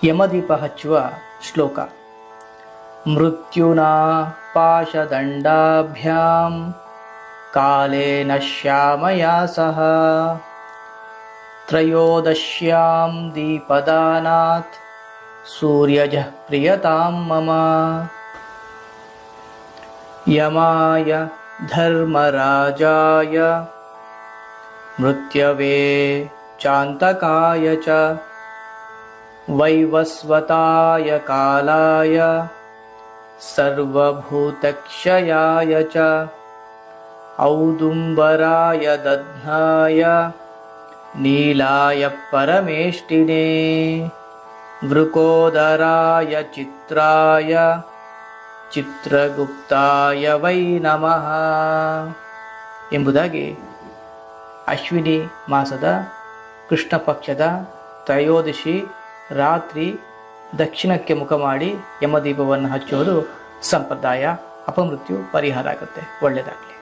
ಯಮದೀಪ ಹಚ್ಚುವ ಶ್ಲೋಕ. ಮೃತ್ಯುನಾ ಪಾಶದಂಡಾಭ್ಯಾಂ ಕಾಲೇನ ಶ್ಯಾಮಯಾ ಸಹ ತ್ರಯೋದಶ್ಯಾಂ ದೀಪದಾನಾತ್ ಸೂರ್ಯಜಃ ಪ್ರಿಯತಾಂ ಮಮ. ಯಮಾಯ ಧರ್ಮರಾಜಾಯ ಮೃತ್ಯವೇ ಚಾಂತಕಾಯ ಚ ವೈವಸ್ವತಾಯ ಕಾಲಾಯ ಸರ್ವಭೂತಕ್ಷಯಾಯ ಚ ಔದುಂಬರಾಯ ದಧ್ನಾಯ ನೀಲಾಯ ಪರಮೇಷ್ಟಿನೇ ವೃಕೋದರಾಯ ಚಿತ್ರಾಯ ಚಿತ್ರಗುಪ್ತಾಯ ವೈ ನಮಃ ಎಂಬುದಾಗಿ ಅಶ್ವಿನಿ ಮಾಸದ ಕೃಷ್ಣ ಪಕ್ಷದ ತ್ರಯೋದಶಿ ರಾತ್ರಿ ದಕ್ಷಿಣಕ್ಕೆ ಮುಖ ಮಾಡಿ ಯಮದೀಪವನ್ನು ಹಚ್ಚುವುದು ಸಂಪ್ರದಾಯ. ಅಪಮೃತ್ಯು ಪರಿಹಾರ ಆಗುತ್ತೆ. ಒಳ್ಳೆಯದಾಗಲಿ.